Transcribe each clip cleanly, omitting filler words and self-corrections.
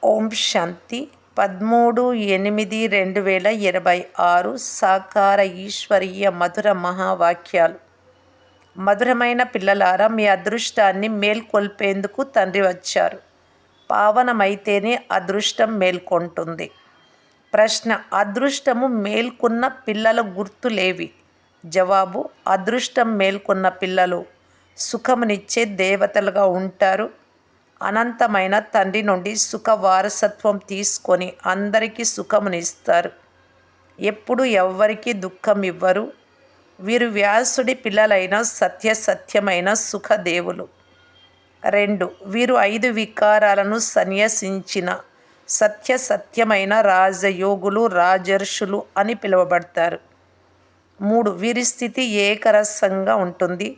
ఓం శాంతి 13/8/2026 సాకార ఈశ్వరీయ మధుర మహావాక్యాలు. మధురమైన పిల్లలారా, మీ అదృష్టాన్ని మేల్కొల్పేందుకు తండ్రి వచ్చారు. పావనమైతేనే అదృష్టం మేల్కొంటుంది. ప్రశ్న: అదృష్టము మేల్కొన్న పిల్లల గుర్తులేవి? జవాబు: అదృష్టం మేల్కొన్న పిల్లలు సుఖమునిచ్చే దేవతలుగా ఉంటారు. అనంతమైన తండ్రి నుండి సుఖ వారసత్వం తీసుకొని అందరికీ సుఖమునిస్తారు. ఎప్పుడు ఎవ్వరికీ దుఃఖం ఇవ్వరు. వీరు వ్యాసుడి పిల్లలైన సత్యసత్యమైన సుఖదేవులు. 2. వీరు 5 వికారాలను సన్యసించిన సత్యసత్యమైన రాజయోగులు, రాజర్షులు అని పిలువబడతారు. 3. వీరి స్థితి ఏకరసంగా ఉంటుంది.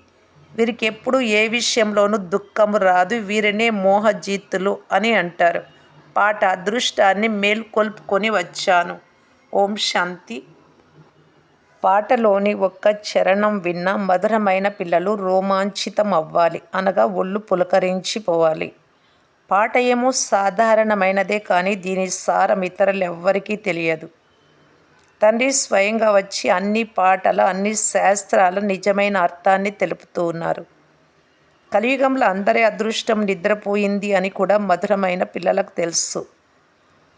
వీరికి ఎప్పుడు ఏ విషయంలోనూ దుఃఖము రాదు. వీరినే మోహజీతులు అని అంటారు. పాట: అదృష్టాన్ని మేల్కొల్పుకొని వచ్చాను. ఓం శాంతి. పాటలోని ఒక్క చరణం విన్న మధురమైన పిల్లలు రోమాంచితం అవ్వాలి, అనగా ఒళ్ళు పులకరించిపోవాలి. పాట ఏమో సాధారణమైనదే, కానీ దీని సారం ఇతరులెవ్వరికీ తెలియదు. తండ్రి స్వయంగా వచ్చి అన్ని పాటల, అన్ని శాస్త్రాల నిజమైన అర్థాన్ని తెలుపుతూ ఉన్నారు. కలియుగంలో అందరి అదృష్టం నిద్రపోయింది అని కూడా మధురమైన పిల్లలకు తెలుసు.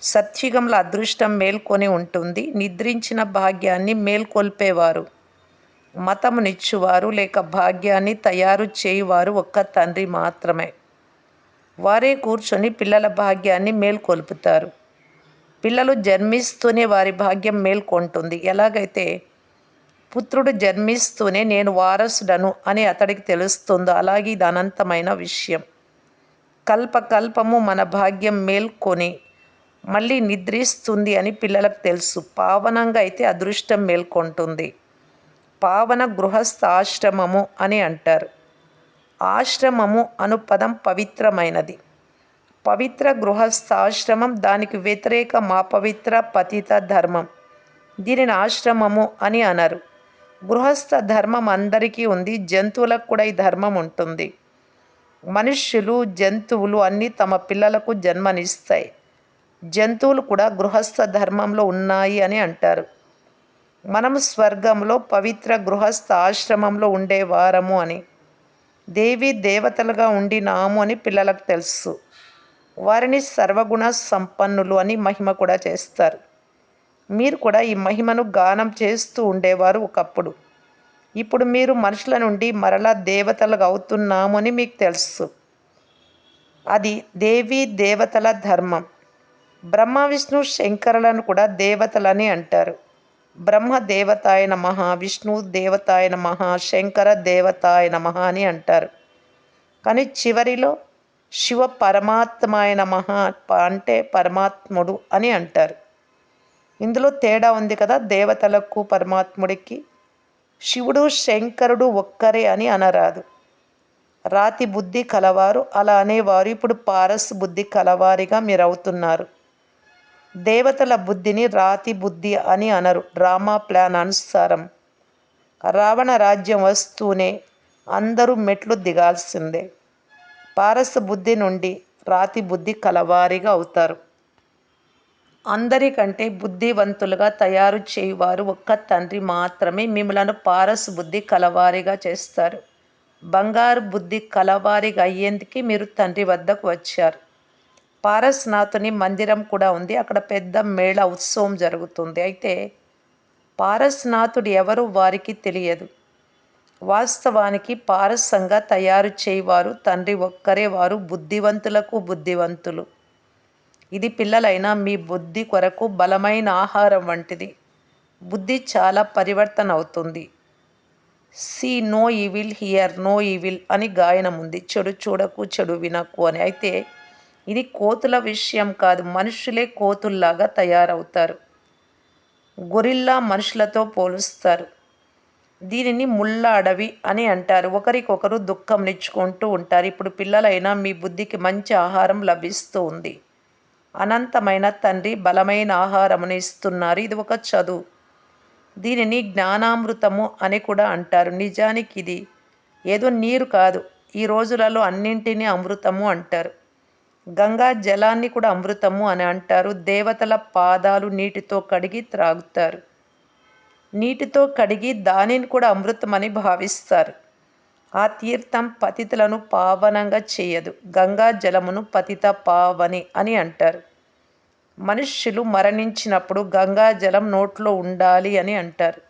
సత్యుగంలో అదృష్టం మేల్కొని ఉంటుంది. నిద్రించిన భాగ్యాన్ని మేల్కొల్పేవారు, మతమునిచ్చువారు లేక భాగ్యాన్ని తయారు చేయువారు ఒక్క తండ్రి మాత్రమే. వారే కూర్చొని పిల్లల భాగ్యాన్ని మేల్కొల్పుతారు. పిల్లలు జన్మిస్తూనే వారి భాగ్యం మేల్కొంటుంది. ఎలాగైతే పుత్రుడు జన్మిస్తూనే నేను వారసుడను అని అతడికి తెలుస్తుందో, అలాగే ఇది అనంతమైన విషయం. కల్పకల్పము మన భాగ్యం మేల్కొని మళ్ళీ నిద్రిస్తుంది అని పిల్లలకు తెలుసు. పావనంగా అయితే అదృష్టం మేల్కొంటుంది. పావన గృహస్థ ఆశ్రమము అని అంటారు. ఆశ్రమము అను పదం పవిత్రమైనది. పవిత్ర గృహస్థాశ్రమం, దానికి వ్యతిరేకం అపవిత్ర పతిత ధర్మం. దీనిని ఆశ్రమము అని అనరు. గృహస్థ ధర్మం అందరికీ ఉంది. జంతువులకు కూడా ఈ ధర్మం ఉంటుంది. మనుష్యులు, జంతువులు అన్నీ తమ పిల్లలకు జన్మనిస్తాయి. జంతువులు కూడా గృహస్థ ధర్మంలో ఉన్నాయి అని అంటారు. మనం స్వర్గంలో పవిత్ర గృహస్థ ఆశ్రమంలో ఉండేవారము అని, దేవీ దేవతలుగా ఉండినాము అని పిల్లలకు తెలుసు. వారిని సర్వగుణ సంపన్నులు అని మహిమ కూడా చేస్తారు. మీరు కూడా ఈ మహిమను గానం చేస్తూ ఉండేవారు ఒకప్పుడు. ఇప్పుడు మీరు మనుషుల నుండి మరలా దేవతలుగా అవుతున్నాము అని మీకు తెలుసు. అది దేవీ దేవతల ధర్మం. బ్రహ్మ, విష్ణు, శంకరులను కూడా దేవతలని అంటారు. బ్రహ్మ దేవతాయ నమః, విష్ణు దేవతాయ నమః, శంకర దేవతాయ నమః అని అంటారు. కానీ చివరిలో శివ పరమాత్మాయ నమః అంటే పరమాత్ముడు అని అంటారు. ఇందులో తేడా ఉంది కదా దేవతలకు పరమాత్ముడికి. శివుడు, శంకరుడు ఒక్కరే అని అనరాదు. రాతి బుద్ధి కలవారు అలా అనేవారు. ఇప్పుడు పారస్ బుద్ధి కలవారిగా మీరు అవుతున్నారు. దేవతల బుద్ధిని రాతి బుద్ధి అని అనరు. డ్రామా ప్లాన్ అనుసారం రావణ రాజ్యం వస్తూనే అందరూ మెట్లు దిగాల్సిందే. పారస్ బుద్ధి నుండి రాతి బుద్ధి కలవారిగా అవుతారు. అందరికంటే బుద్ధివంతులుగా తయారు చేయువారు ఒక్క తండ్రి మాత్రమే. మిమ్మలను పారస్ బుద్ధి కలవారిగా చేస్తారు. బంగారు బుద్ధి కలవారిగా అయ్యేందుకే మీరు తండ్రి వద్దకు వచ్చారు. పారస్నాథుని మందిరం కూడా ఉంది. అక్కడ పెద్ద మేళ ఉత్సవం జరుగుతుంది. అయితే పారస్నాథుడు ఎవరు వారికి తెలియదు. వాస్తవానికి పారసంగా తయారు చేయువారు తండ్రి ఒక్కరే. వారు బుద్ధివంతులకు బుద్ధివంతులు. ఇది పిల్లలైన మీ బుద్ధి కొరకు బలమైన ఆహారం వంటిది. బుద్ధి చాలా పరివర్తన అవుతుంది. See no evil, hear no evil అని గాయనం ఉంది. చెడు చూడకు, చెడు వినకు అని. అయితే ఇది కోతుల విషయం కాదు. మనుషులే కోతుల్లాగా తయారవుతారు. గొరిల్లా మనుషులతో పోలుస్తారు. దీనిని ముళ్ళ అడవి అని అంటారు. ఒకరికొకరు దుఃఖంనిచ్చుకుంటూ ఉంటారు. ఇప్పుడు పిల్లలైన మీ బుద్ధికి మంచి ఆహారం లభిస్తూ ఉంది. అనంతమైన తండ్రి బలమైన ఆహారమును ఇస్తున్నారు. ఇది ఒక చదువు. దీనిని జ్ఞానామృతము అని కూడా అంటారు. నిజానికి ఇది ఏదో నీరు కాదు. ఈ రోజులలో అన్నింటినీ అమృతము అంటారు. గంగా జలాన్ని కూడా అమృతము అని అంటారు. దేవతల పాదాలు నీటితో కడిగి త్రాగుతారు. నీటితో కడిగి దానిని కూడా అమృతమని భావిస్తారు. ఆ తీర్థం పతితులను పావనంగా చేయదు. గంగా జలమును పతిత పావని అని అంటారు. మనుష్యులు మరణించినప్పుడు గంగా జలం నోట్లో ఉండాలి అని అంటారు.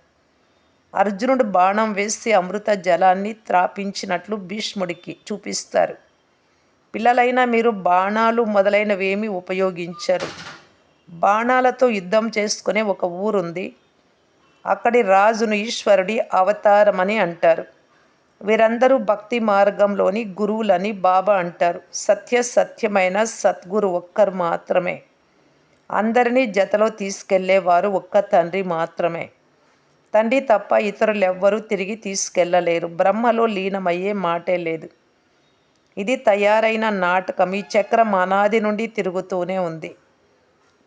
అర్జునుడు బాణం వేసి అమృత జలాన్ని త్రాపించినట్లు భీష్ముడికి చూపిస్తారు. పిల్లలైనా మీరు బాణాలు మొదలైనవేమీ ఉపయోగించరు. బాణాలతో యుద్ధం చేసుకునే ఒక ఊరుంది. అక్కడి రాజును ఈశ్వరుడి అవతారమని అంటారు. వీరందరూ భక్తి మార్గంలోని గురువులని బాబా అంటారు. సత్యమైన సద్గురు ఒక్కరు మాత్రమే. అందరినీ జతలో తీసుకెళ్లేవారు ఒక్క తండ్రి మాత్రమే. తండ్రి తప్ప ఇతరులెవ్వరూ తిరిగి తీసుకెళ్లలేరు. బ్రహ్మలో లీనమయ్యే మాటే లేదు. ఇది తయారైన నాటకం. ఈ చక్రం అనాది నుండి తిరుగుతూనే ఉంది.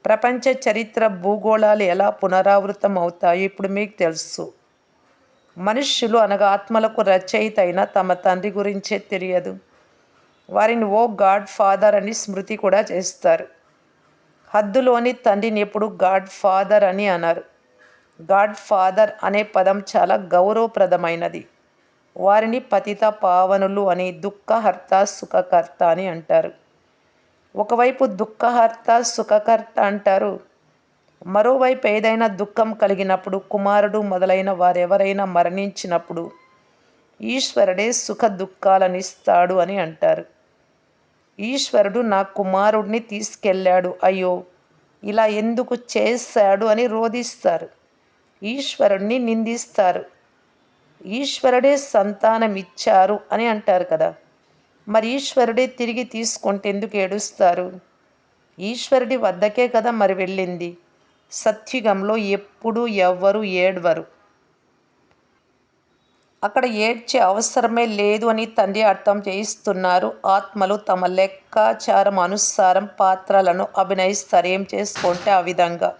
ప్రపంచ చరిత్ర భూగోళాలు ఎలా పునరావృతం అవుతాయో ఇప్పుడు మీకు తెలుసు. మనుష్యులు అనగా ఆత్మలకు రచయిత అయిన తమ తండ్రి గురించే తెలియదు. వారిని ఓ గాడ్ ఫాదర్ అని స్మృతి కూడా చేస్తారు. హద్దులోని తండ్రిని ఎప్పుడు గాడ్ ఫాదర్ అని అన్నారు. గాడ్ ఫాదర్ అనే పదం చాలా గౌరవప్రదమైనది. వారిని పతిత పావనులు అని, దుఃఖహర్త సుఖకర్త అని అంటారు. ఒకవైపు దుఃఖహర్త సుఖకర్త అంటారు. మరోవైపు ఏదైనా దుఃఖం కలిగినప్పుడు, కుమారుడు మొదలైన వారెవరైనా మరణించినప్పుడు ఈశ్వరుడే సుఖ దుఃఖాలనిస్తాడు అని అంటారు. ఈశ్వరుడు నా కుమారుడిని తీసుకెళ్ళాడు, అయ్యో ఇలా ఎందుకు చేశాడు అని రోధిస్తారు. ఈశ్వరుణ్ణి నిందిస్తారు. ఈశ్వరుడే సంతానం ఇచ్చారు అని అంటారు కదా. మరి ఈశ్వరుడే తిరిగి తీసుకుంటే ఎందుకు ఏడుస్తారు? ఈశ్వరుడి వద్దకే కదా మరి వెళ్ళింది. సత్యుగంలో ఎప్పుడూ ఎవ్వరూ ఏడ్వరు. అక్కడ ఏడ్చే అవసరమే లేదు అని తండ్రి అర్థం చేయిస్తున్నారు. ఆత్మలు తమ లెక్కాచారం అనుసారం పాత్రలను అభినయిస్తారు. ఏం చేసుకుంటే ఆ విధంగా.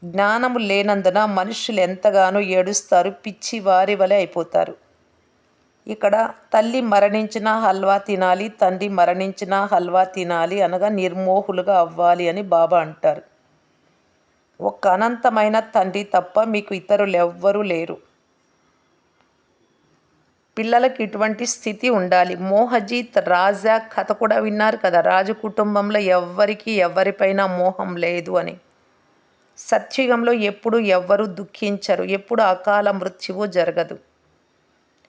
జ్ఞానము లేనందున మనుషులు ఎంతగానో ఏడుస్తారు. పిచ్చి వారి వలె అయిపోతారు. ఇక్కడ తల్లి మరణించిన హల్వా తినాలి, తండ్రి మరణించిన హల్వా తినాలి అనగా నిర్మోహులుగా అవ్వాలి అని బాబా అంటారు. ఒక్క అనంతమైన తండ్రి తప్ప మీకు ఇతరులెవ్వరూ లేరు. పిల్లలకు ఇటువంటి స్థితి ఉండాలి. మోహజీత్ రాజా కథ కూడా విన్నారు కదా. రాజు కుటుంబంలో ఎవ్వరికీ ఎవరిపైన మోహం లేదు అని. సత్యుగంలో ఎప్పుడు ఎవ్వరూ దుఃఖించరు. ఎప్పుడు అకాల మృత్యువు జరగదు.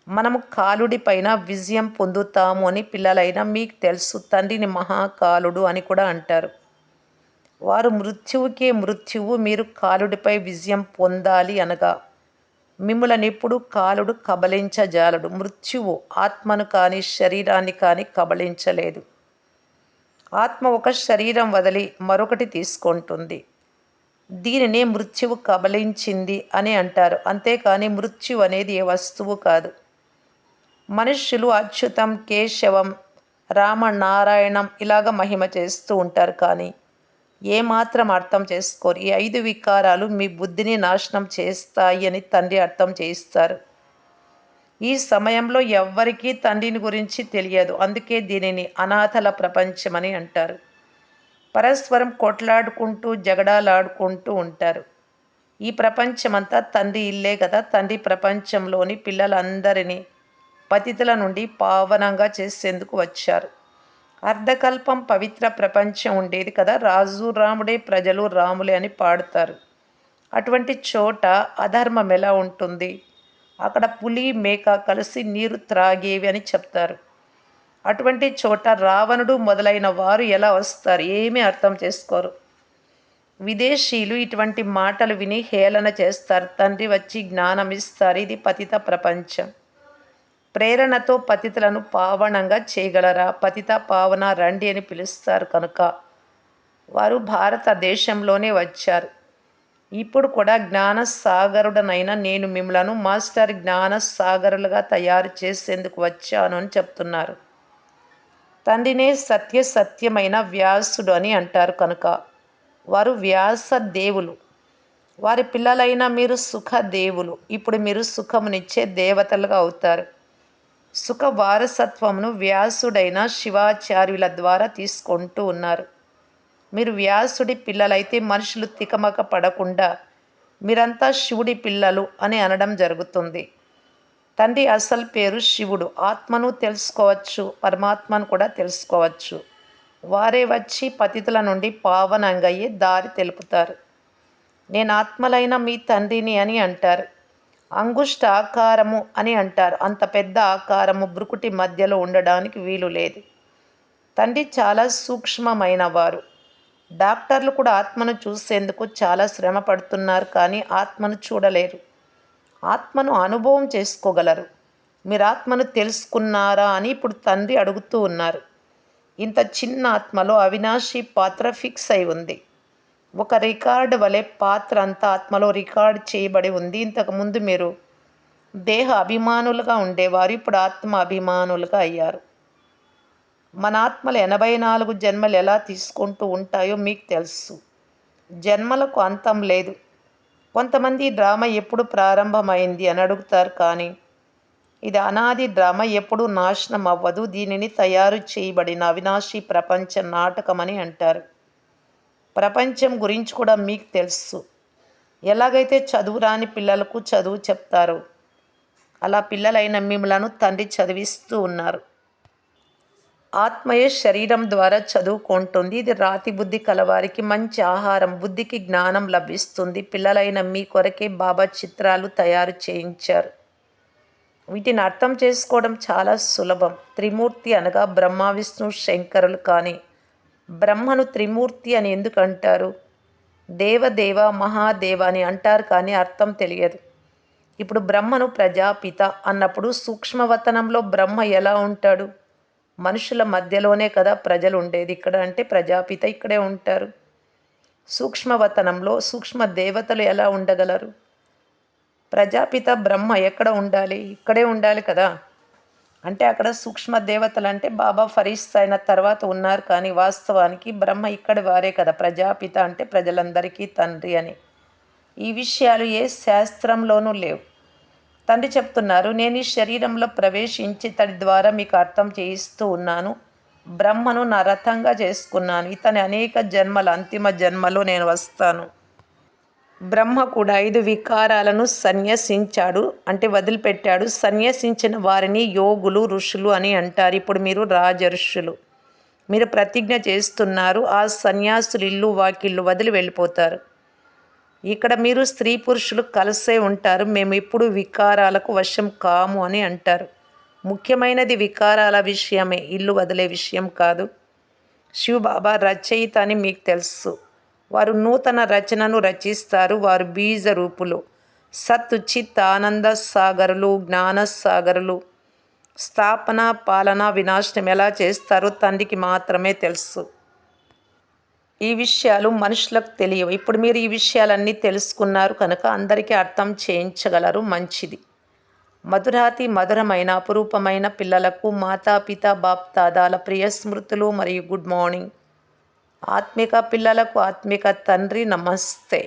మనము కాలుడిపైన విజయం పొందుతాము అని పిల్లలైనా మీకు తెలుసు. తండ్రిని మహాకాలుడు అని కూడా అంటారు. వారు మృత్యువుకే మృత్యువు. మీరు కాలుడిపై విజయం పొందాలి అనగా మిమ్ములనెప్పుడు కాలుడు కబళించజాలడు. మృత్యువు ఆత్మను కానీ శరీరాన్ని కానీ కబళించలేదు. ఆత్మ ఒక శరీరం వదిలి మరొకటి తీసుకుంటుంది. దీనినే మృత్యువు కబళించింది అని అంటారు. అంతేకాని మృత్యు అనేది ఏ వస్తువు కాదు. మనుష్యులు అచ్యుతం, కేశవం, రామనారాయణం ఇలాగ మహిమ చేస్తూ ఉంటారు. కానీ ఏమాత్రం అర్థం చేసుకోరు. ఈ 5 వికారాలు మీ బుద్ధిని నాశనం చేస్తాయి అని తండ్రి అర్థం చేయిస్తారు. ఈ సమయంలో ఎవ్వరికీ తండ్రిని గురించి తెలియదు. అందుకే దీనిని అనాథల ప్రపంచమని అంటారు. పరస్పరం కొట్లాడుకుంటూ జగడాలాడుకుంటూ ఉంటారు. ఈ ప్రపంచమంతా తండ్రి ఇల్లే కదా. తండ్రి ప్రపంచంలోని పిల్లలందరినీ పతితుల నుండి పావనంగా చేసేందుకు వచ్చారు. అర్ధకల్పం పవిత్ర ప్రపంచం ఉండేది కదా. రాజు రాముడే, ప్రజలు రాములే అని పాడుతారు. అటువంటి చోట అధర్మం ఎలా ఉంటుంది? అక్కడ పులి, మేక కలిసి నీరు త్రాగేవి అని చెప్తారు. అటువంటి చోట రావణుడు మొదలైన వారు ఎలా వస్తారు? ఏమీ అర్థం చేసుకోరు. విదేశీయులు ఇటువంటి మాటలు విని హేళన చేస్తారు. తండ్రి వచ్చి జ్ఞానం ఇస్తారు. ఇది పతిత ప్రపంచం. ప్రేరణతో పతితులను పావనంగా చేయగలరా? పతిత పావన రండి అని పిలుస్తారు కనుక వారు భారతదేశంలోనే వచ్చారు. ఇప్పుడు కూడా జ్ఞానసాగరుడనైన నేను మిమ్మలను మాస్టర్ జ్ఞానసాగరులుగా తయారు చేసేందుకు వచ్చాను అని చెప్తున్నారు. తండ్రినే సత్యమైన వ్యాసుడు అని అంటారు కనుక వారు వ్యాస దేవులు. వారి పిల్లలైన మీరు సుఖదేవులు. ఇప్పుడు మీరు సుఖమునిచ్చే దేవతలుగా అవుతారు. సుఖ వారసత్వమును వ్యాసుడైన శివాచార్యుల ద్వారా తీసుకుంటూ ఉన్నారు. మీరు వ్యాసుడి పిల్లలైతే మనుషులు తికమక పడకుండా మీరంతా శివుడి పిల్లలు అని అనడం జరుగుతుంది. తండ్రి అసలు పేరు శివుడు. ఆత్మను తెలుసుకోవచ్చు, పరమాత్మను కూడా తెలుసుకోవచ్చు. వారే వచ్చి పతితుల నుండి పావనంగయ్యే దారి తెలుపుతారు. నేను ఆత్మలైన మీ తండ్రిని అని అంటారు. అంగుష్ట ఆకారము అని అంటారు. అంత పెద్ద ఆకారము బ్రుకుటి మధ్యలో ఉండడానికి వీలు లేదు. తండ్రి చాలా సూక్ష్మమైన వారు. డాక్టర్లు కూడా ఆత్మను చూసేందుకు చాలా శ్రమ పడుతున్నారు, కానీ ఆత్మను చూడలేరు. ఆత్మను అనుభవం చేసుకోగలరు. మీరు ఆత్మను తెలుసుకున్నారా అని ఇప్పుడు తండ్రి అడుగుతూ ఉన్నారు. ఇంత చిన్న ఆత్మలో అవినాశి పాత్ర ఫిక్స్ అయి ఉంది. ఒక రికార్డు వలె పాత్ర అంతా ఆత్మలో రికార్డ్ చేయబడి ఉంది. ఇంతకుముందు మీరు దేహ అభిమానులుగా ఉండేవారు, ఇప్పుడు ఆత్మ అభిమానులుగా అయ్యారు. మన ఆత్మలు 84 జన్మలు ఎలా తీసుకుంటూ ఉంటాయో మీకు తెలుసు. జన్మలకు అంతం లేదు. కొంతమంది డ్రామా ఎప్పుడు ప్రారంభమైంది అని అడుగుతారు, కానీ ఇది అనాది డ్రామా, ఎప్పుడూ నాశనం అవ్వదు. దీనిని తయారు చేయబడిన అవినాశి ప్రపంచ నాటకం అని అంటారు. ప్రపంచం గురించి కూడా మీకు తెలుసు. ఎలాగైతే చదువు రాని పిల్లలకు చదువు చెప్తారో అలా పిల్లలైన మిమ్మలను తండ్రి చదివిస్తూ ఉన్నారు. ఆత్మయే శరీరం ద్వారా చదువుకుంటుంది. ఇది రాతి బుద్ధి కలవారికి మంచి ఆహారం. బుద్ధికి జ్ఞానం లభిస్తుంది. పిల్లలైన మీ కొరకే బాబా చిత్రాలు తయారు చేయించారు. వీటిని అర్థం చేసుకోవడం చాలా సులభం. త్రిమూర్తి అనగా బ్రహ్మ, విష్ణు, శంకరులు. కానీ బ్రహ్మను త్రిమూర్తి అని ఎందుకు అంటారు? దేవదేవ, మహాదేవ అని అంటారు, కానీ అర్థం తెలియదు. ఇప్పుడు బ్రహ్మను ప్రజాపిత అన్నప్పుడు సూక్ష్మవతనంలో బ్రహ్మ ఎలా ఉంటాడు? మనుషుల మధ్యలోనే కదా ప్రజలు ఉండేది. ఇక్కడ అంటే ప్రజాపిత ఇక్కడే ఉంటారు. సూక్ష్మవతనంలో సూక్ష్మ దేవతలు ఎలా ఉండగలరు? ప్రజాపిత బ్రహ్మ ఎక్కడ ఉండాలి? ఇక్కడే ఉండాలి కదా. అంటే అక్కడ సూక్ష్మ దేవతలు అంటే బాబా ఫరిస్త్ అయిన తర్వాత ఉన్నారు, కానీ వాస్తవానికి బ్రహ్మ ఇక్కడి వారే కదా. ప్రజాపిత అంటే ప్రజలందరికీ తండ్రి అని. ఈ విషయాలు ఏ శాస్త్రంలోనూ లేవు. తండ్రి చెప్తున్నారు, నేను ఈ శరీరంలో ప్రవేశించి ఇతడి ద్వారా మీకు అర్థం చేయిస్తూ ఉన్నాను. బ్రహ్మను నా రథంగా చేసుకున్నాను. ఇతని అనేక జన్మల అంతిమ జన్మలో నేను వస్తాను. బ్రహ్మ కూడా 5 వికారాలను సన్యసించాడు, అంటే వదిలిపెట్టాడు. సన్యసించిన వారిని యోగులు, ఋషులు అని అంటారు. ఇప్పుడు మీరు రాజర్షులు. మీరు ప్రతిజ్ఞ చేస్తున్నారు, ఆ సన్యాసులు ఇల్లు వాకిళ్ళు వదిలి వెళ్ళిపోతారు. ఇక్కడ మీరు స్త్రీ పురుషులు కలిసే ఉంటారు. మేము ఇప్పుడు వికారాలకు వశం కాము అని అంటారు. ముఖ్యమైనది వికారాల విషయమే, ఇల్లు వదిలే విషయం కాదు. శివబాబా రచయిత అని మీకు తెలుసు. వారు నూతన రచనను రచిస్తారు. వారు బీజ రూపులు. సత్ చిత్ ఆనంద సాగరులు, జ్ఞాన సాగరులు. స్థాపన, పాలన, వినాశనం ఎలా చేస్తారో తండ్రికి మాత్రమే తెలుసు. ఈ విషయాలు మనుషులకు తెలియవు. ఇప్పుడు మీరు ఈ విషయాలన్నీ తెలుసుకున్నారు కనుక అందరికీ అర్థం చేయించగలరు. మంచిది. మధురాతి మధురమైన అపురూపమైన పిల్లలకు మాతాపిత బాప్దాదాల ప్రియ స్మృతులు మరియు గుడ్ మార్నింగ్. ఆత్మిక పిల్లలకు ఆత్మిక తండ్రి నమస్తే.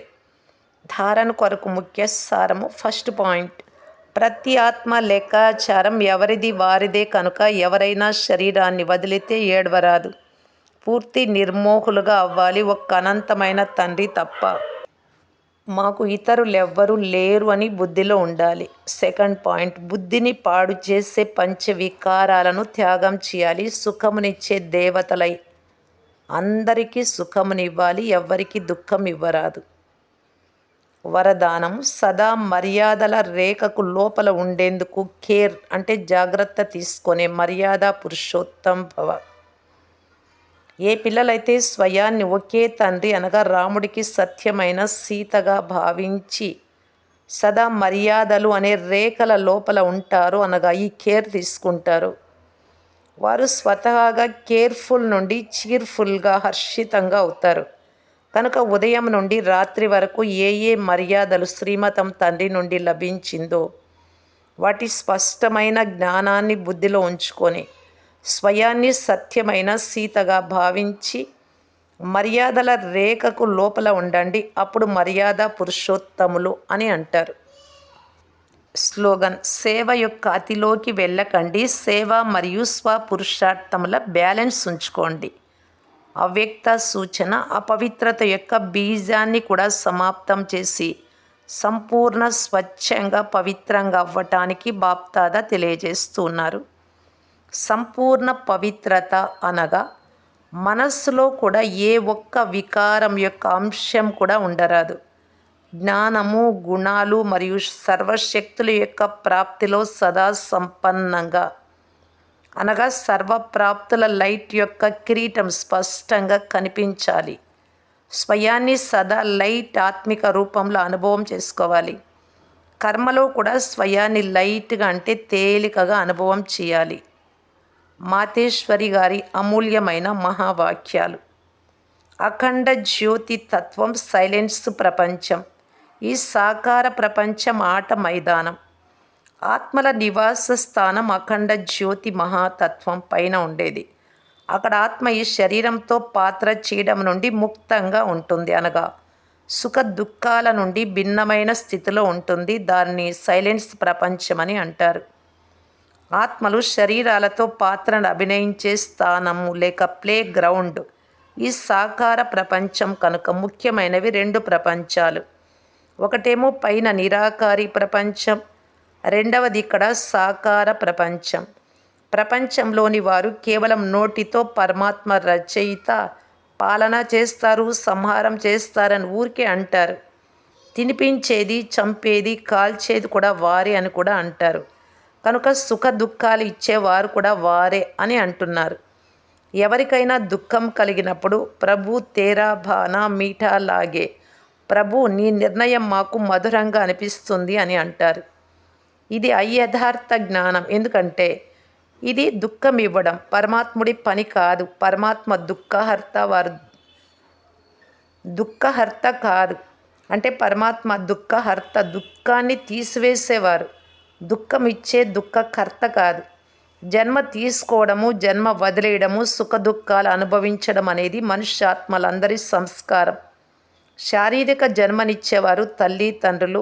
ధారణ కొరకు ముఖ్య సారము. ఫస్ట్ పాయింట్, ప్రతి ఆత్మ లెక్కాచారం ఎవరిది వారిదే కనుక ఎవరైనా శరీరాన్ని వదిలితే ఏడవరాదు. పూర్తి నిర్మోహులుగా అవ్వాలి, ఒక్క అనంతమైన తండ్రి తప్ప. మాకు ఇతరులెవ్వరూ లేరు అని బుద్ధిలో ఉండాలి. సెకండ్ పాయింట్, బుద్ధిని పాడు చేసే పంచవికారాలను త్యాగం చేయాలి. సుఖమునిచ్చే దేవతలై అందరికీ సుఖమునివ్వాలి, ఎవ్వరికి దుఃఖం ఇవ్వరాదు. వరదానం, సదా మర్యాదల రేఖకు లోపల ఉండేందుకు కేర్ అంటే జాగ్రత్త తీసుకునే మర్యాద పురుషోత్తం భవ. ఏ పిల్లలైతే స్వయాన్ని ఒకే తండ్రి అనగా రాముడికి సత్యమైన సీతగా భావించి సదా మర్యాదలు అనే రేఖల లోపల ఉంటారో అనగా ఈ కేర్ తీసుకుంటారు, వారు స్వతహాగా కేర్ఫుల్ నుండి చీర్ఫుల్గా హర్షితంగా అవుతారు. కనుక ఉదయం నుండి రాత్రి వరకు ఏ ఏ మర్యాదలు శ్రీమతం తండ్రి నుండి లభించిందో వాటి స్పష్టమైన జ్ఞానాన్ని బుద్ధిలో ఉంచుకొని స్వయాన్ని సత్యమైన సీతగా భావించి మర్యాదల రేఖకు లోపల ఉండండి. అప్పుడు మర్యాద పురుషోత్తములు అని అంటారు. స్లోగన్: సేవ యొక్క అతిలోకి వెళ్ళకండి, సేవ మరియు స్వపురుషార్థముల బ్యాలెన్స్ ఉంచుకోండి. అవ్యక్త సూచన: అపవిత్రత యొక్క బీజాన్ని కూడా సమాప్తం చేసి సంపూర్ణ స్వచ్ఛంగా పవిత్రంగా అవ్వటానికి బాప్దాదా తెలియజేస్తున్నారు. సంపూర్ణ పవిత్రత అనగా మనస్సులో కూడా ఏ ఒక్క వికారం యొక్క అంశం కూడా ఉండరాదు. జ్ఞానము, గుణాలు మరియు సర్వశక్తుల యొక్క ప్రాప్తిలో సదా సంపన్నంగా అనగా సర్వప్రాప్తుల లైట్ యొక్క కిరీటం స్పష్టంగా కనిపించాలి. స్వయాన్ని సదా లైట్ ఆత్మిక రూపంలో అనుభవం చేసుకోవాలి. కర్మలో కూడా స్వయాన్ని లైట్గా అంటే తేలికగా అనుభవం చేయాలి. మాతేశ్వరి గారి అమూల్యమైన మహావాక్యాలు. అఖండ జ్యోతి తత్వం సైలెన్స్ ప్రపంచం. ఈ సాకార ప్రపంచం ఆట మైదానం. ఆత్మల నివాస స్థానం అఖండ జ్యోతి మహాతత్వం పైన ఉండేది. అక్కడ ఆత్మ ఈ శరీరంతో పాత్ర చేయడం నుండి ముక్తంగా ఉంటుంది, అనగా సుఖ దుఃఖాల నుండి భిన్నమైన స్థితిలో ఉంటుంది. దాన్ని సైలెన్స్ ప్రపంచమని అంటారు. ఆత్మలు శరీరాలతో పాత్రను అభినయించే స్థానము లేక ప్లే గ్రౌండ్ ఈ సాకార ప్రపంచం కనుక ముఖ్యమైనవి రెండు ప్రపంచాలు. ఒకటేమో పైన నిరాకారి ప్రపంచం, రెండవది ఇక్కడ సాకార ప్రపంచం. ప్రపంచంలోని వారు కేవలం నోటితో పరమాత్మ రచయిత, పాలన చేస్తారు, సంహారం చేస్తారని ఊరికే అంటారు. తినిపించేది, చంపేది, కాల్చేది కూడా వారే అని కూడా అంటారు. కనుక సుఖ దుఃఖాలు ఇచ్చేవారు కూడా వారే అని అంటున్నారు. ఎవరికైనా దుఃఖం కలిగినప్పుడు ప్రభు తేరా భానా మీఠా లాగే, ప్రభు నీ నిర్ణయం మాకు మధురంగా అనిపిస్తుంది అని అంటారు. ఇది అయథార్థ జ్ఞానం. ఎందుకంటే ఇది దుఃఖం ఇవ్వడం పరమాత్ముడి పని కాదు. పరమాత్మ దుఃఖహర్త, వారు దుఃఖహర్త కాదు. అంటే పరమాత్మ దుఃఖహర్త, దుఃఖాన్ని తీసివేసేవారు. దుఃఖం ఇచ్చే దుఃఖకర్త కాదు. జన్మ తీసుకోవడము, జన్మ వదిలేయడము, సుఖ దుఃఖాలు అనుభవించడం అనేది మనుష్యాత్మలందరి సంస్కారం. శారీరక జన్మనిచ్చేవారు తల్లి తండ్రులు.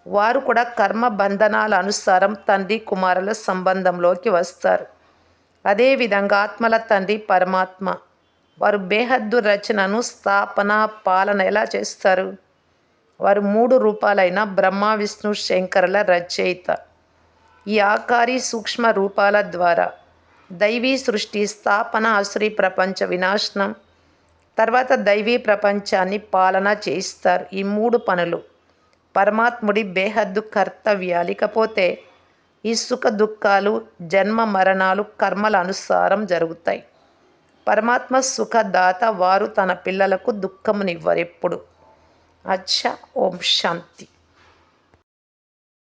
వారు కూడా కర్మ బంధనాల అనుసారం తండ్రి కుమారుల సంబంధంలోకి వస్తారు. అదేవిధంగా ఆత్మల తండ్రి పరమాత్మ. వారు బేహద్దు రచనను స్థాపన, పాలన ఎలా చేస్తారు? వారు 3 రూపాలైన బ్రహ్మ, విష్ణు, శంకరుల రచయిత. ఈ ఆకారి సూక్ష్మ రూపాల ద్వారా దైవీ సృష్టి స్థాపన, అసురీ ప్రపంచ వినాశనం, తర్వాత దైవీ ప్రపంచాన్ని పాలన చేయిస్తారు. ఈ 3 పనులు పరమాత్ముడి బేహద్దు కర్తవ్యాలు. ఇకపోతే ఈ సుఖ దుఃఖాలు, జన్మ మరణాలు కర్మల అనుసారం జరుగుతాయి. పరమాత్మ సుఖదాత. వారు తన పిల్లలకు దుఃఖమునివ్వరు ఎప్పుడు. అచ్చా. ఓం శాంతి.